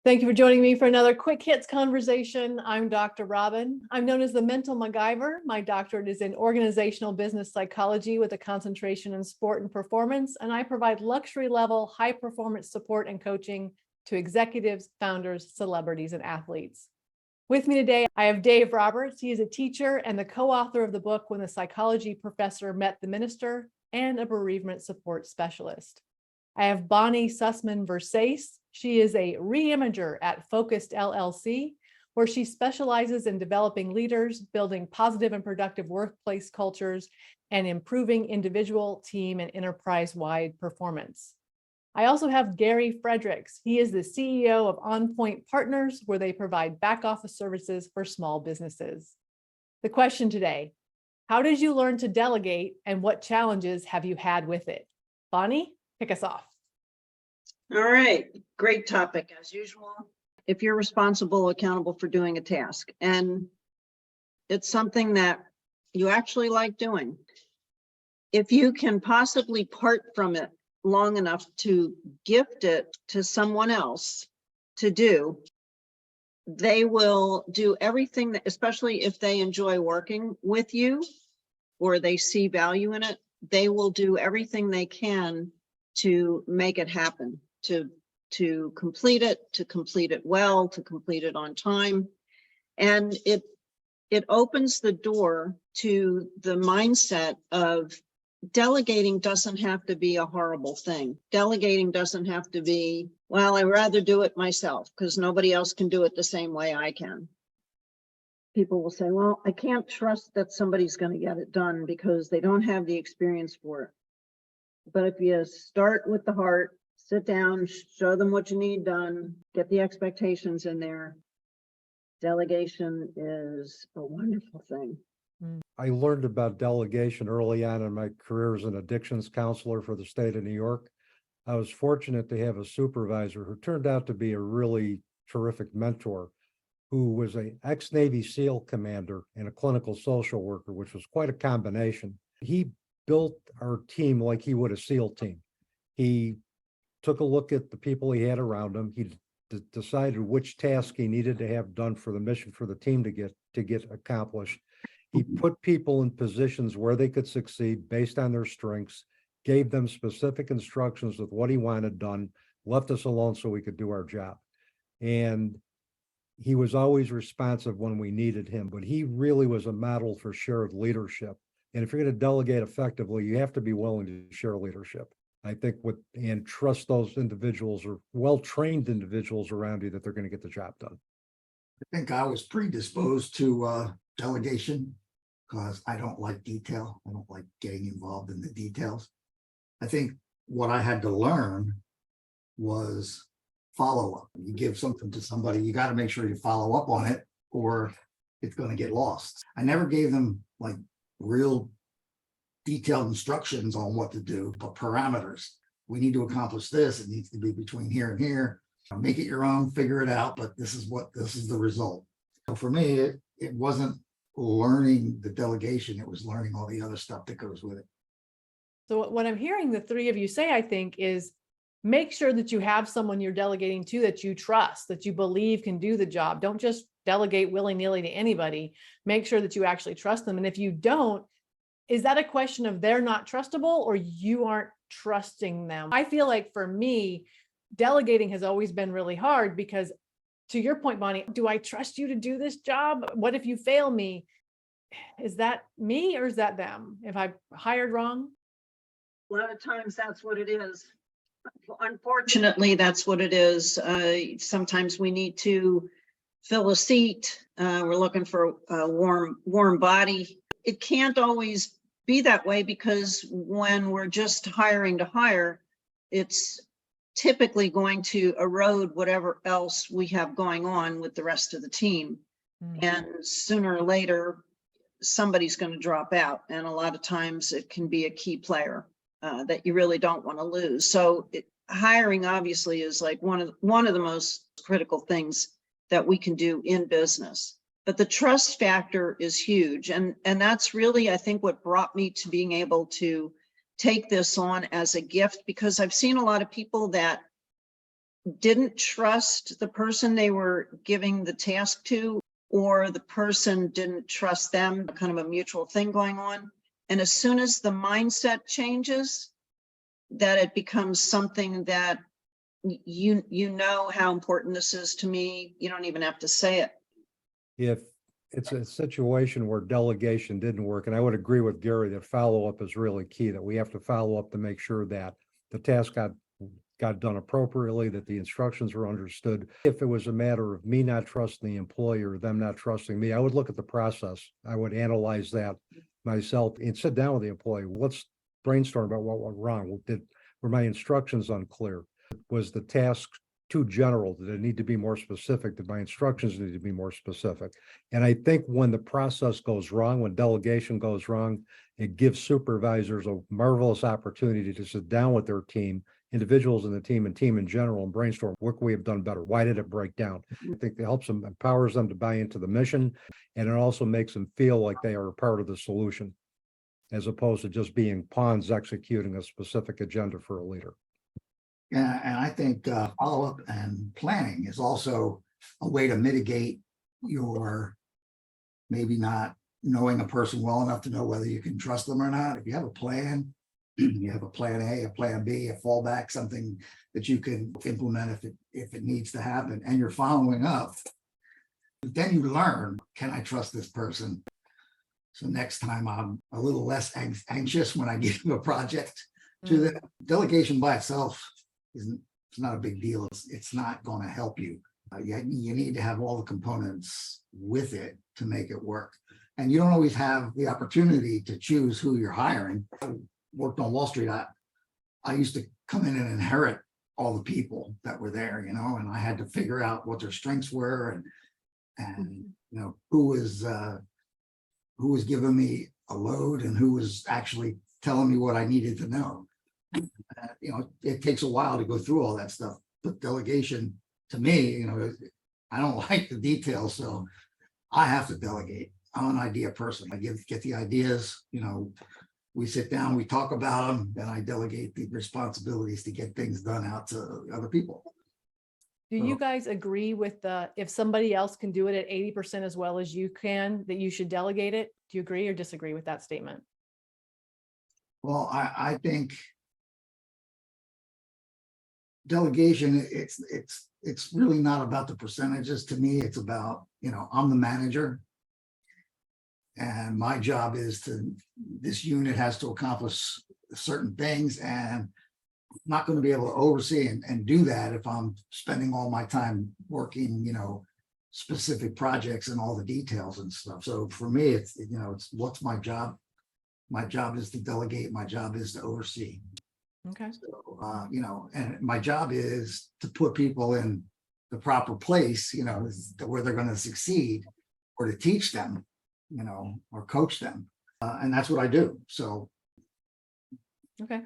Thank you for joining me for another quick hits conversation. I'm Dr. Robyn. I'm known as the mental MacGyver. My doctorate is in organizational business psychology with a concentration in sport and performance, and I provide luxury level, high performance support and coaching to executives, founders, celebrities, and athletes. With me today, I have Dave Roberts. He is a teacher and the co-author of the book When the Psychology Professor Met the Minister and a bereavement support specialist. I have Bonnie Sussman-Versace. She is a reimager at Focused LLC, where she specializes in developing leaders, building positive and productive workplace cultures, and improving individual, team, and enterprise-wide performance. I also have Gary Fredericks. He is the CEO of On Point Partners, where they provide back office services for small businesses. The question today, how did you learn to delegate and what challenges have you had with it? Bonnie, kick us off. All right, great topic as usual. If you're responsible, accountable for doing a task, and it's something that you actually like doing, if you can possibly part from it long enough to gift it to someone else to do, they will do everything that, especially if they enjoy working with you or they see value in it, they will do everything they can to make it happen, to complete it well, to complete it on time. And it opens the door to the mindset of delegating doesn't have to be a horrible thing. Delegating doesn't have to be, well, I'd rather do it myself because nobody else can do it the same way I can. People will say, well, I can't trust that somebody's going to get it done because they don't have the experience for it. But if you start with the heart, sit down, show them what you need done, get the expectations in there, delegation is a wonderful thing. I learned about delegation early on in my career as an addictions counselor for the state of New York. I was fortunate to have a supervisor who turned out to be a really terrific mentor, who was an ex-Navy SEAL commander and a clinical social worker, which was quite a combination. He built our team like he would a SEAL team. He took a look at the people he had around him. He decided which task he needed to have done for the mission for the team to get accomplished. He put people in positions where they could succeed based on their strengths, gave them specific instructions with what he wanted done, left us alone so we could do our job. And he was always responsive when we needed him, but he really was a model for shared leadership. And if you're going to delegate effectively, you have to be willing to share leadership. I think and trust those individuals or well-trained individuals around you that they're going to get the job done. I think I was predisposed to delegation because I don't like detail. I don't like getting involved in the details. I think what I had to learn was follow-up. You give something to somebody, you got to make sure you follow up on it or it's going to get lost. I never gave them like real detailed instructions on what to do, but parameters. We need to accomplish this. It needs to be between here and here. Make it your own, figure it out, but this is the result. So for me, it wasn't learning the delegation, it was learning all the other stuff that goes with it. So what I'm hearing the three of you say, I think, is make sure that you have someone you're delegating to that you trust, that you believe can do the job. Don't just delegate willy-nilly to anybody. Make sure that you actually trust them. And if you don't, is that a question of they're not trustable or you aren't trusting them? I feel like for me, delegating has always been really hard because, to your point, Bonnie, do I trust you to do this job? What if you fail me? Is that me or is that them? If I hired wrong? A lot of times that's what it is. Unfortunately, that's what it is. Sometimes we need to fill a seat. We're looking for a warm body. It can't always be that way because when we're just hiring to hire, it's typically going to erode whatever else we have going on with the rest of the team. Mm-hmm. And sooner or later, somebody's going to drop out. And a lot of times it can be a key player that you really don't want to lose. So hiring obviously is like one of the most critical things that we can do in business. But the trust factor is huge. And that's really, I think, what brought me to being able to take this on as a gift, because I've seen a lot of people that didn't trust the person they were giving the task to, or the person didn't trust them, kind of a mutual thing going on. And as soon as the mindset changes, that it becomes something that you know how important this is to me. You don't even have to say it. If it's a situation where delegation didn't work, and I would agree with Gary that follow-up is really key, that we have to follow up to make sure that the task got done appropriately, that the instructions were understood. If it was a matter of me not trusting the employer, them not trusting me, I would look at the process. I would analyze that myself and sit down with the employee. Let's brainstorm about what went wrong. Were my instructions unclear? Was the task too general? Did it need to be more specific? Did my instructions need to be more specific? And I think when the process goes wrong, when delegation goes wrong, it gives supervisors a marvelous opportunity to sit down with their team, individuals in the team and team in general, and brainstorm what could we have done better? Why did it break down? I think it helps them, empowers them to buy into the mission, and it also makes them feel like they are a part of the solution, as opposed to just being pawns executing a specific agenda for a leader. Yeah, and I think follow-up and planning is also a way to mitigate your maybe not knowing a person well enough to know whether you can trust them or not. If you have a plan, you have a plan A, a plan B, a fallback, something that you can implement if it needs to happen, and you're following up, then you learn, can I trust this person? So next time I'm a little less anxious when I give a project to them. Delegation by itself it's not a big deal. It's not going to help you. You need to have all the components with it to make it work. And you don't always have the opportunity to choose who you're hiring. I worked on Wall Street. I used to come in and inherit all the people that were there, you know, and I had to figure out what their strengths were and you know, who was giving me a load and who was actually telling me what I needed to know. You know, it takes a while to go through all that stuff, but delegation to me, you know, I don't like the details, so I have to delegate. I'm an idea person. I get the ideas, you know, we sit down, we talk about them, then I delegate the responsibilities to get things done out to other people. Do you guys agree with if somebody else can do it at 80% as well as you can, that you should delegate it? Do you agree or disagree with that statement? Well, I think delegation, it's really not about the percentages. To me, it's about, you know, I'm the manager and my job is this unit has to accomplish certain things, and I'm not going to be able to oversee and do that if I'm spending all my time working, you know, specific projects and all the details and stuff. So for me, it's, you know, it's what's my job? My job is to delegate. My job is to oversee. Okay. So, you know, and my job is to put people in the proper place, you know, where they're going to succeed, or to teach them, you know, or coach them. And that's what I do. So. Okay.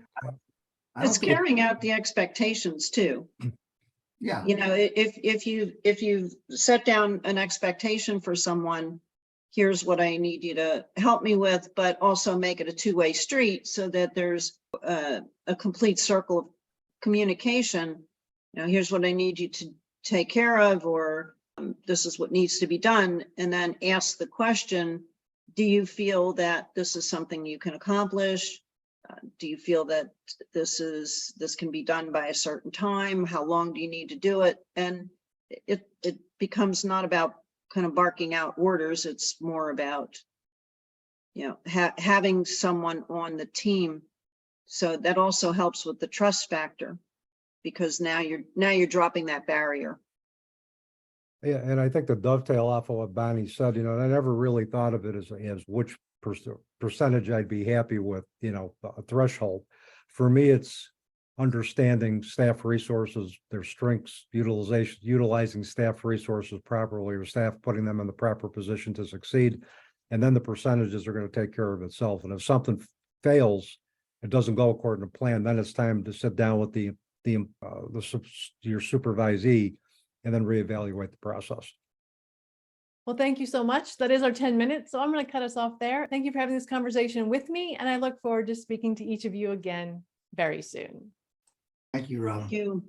It's carrying out the expectations too. Yeah. You know, if you set down an expectation for someone, here's what I need you to help me with, but also make it a two-way street so that there's a complete circle of communication. You know, here's what I need you to take care of, or this is what needs to be done. And then ask the question, do you feel that this is something you can accomplish? Do you feel that this can be done by a certain time? How long do you need to do it? And it becomes not about kind of barking out orders. It's more about, you know, having someone on the team. So that also helps with the trust factor, because now you're dropping that barrier. Yeah, and I think the dovetail off of what Bonnie said, you know, I never really thought of it as which percentage I'd be happy with, you know, a threshold. For me, it's understanding staff resources, their strengths, utilizing staff resources properly, or staff putting them in the proper position to succeed. And then the percentages are going to take care of itself. And if something fails, it doesn't go according to plan, then it's time to sit down with your supervisee and then reevaluate the process. Well, thank you so much. That is our 10 minutes. So I'm going to cut us off there. Thank you for having this conversation with me. And I look forward to speaking to each of you again very soon. Thank you, Robyn. Thank you.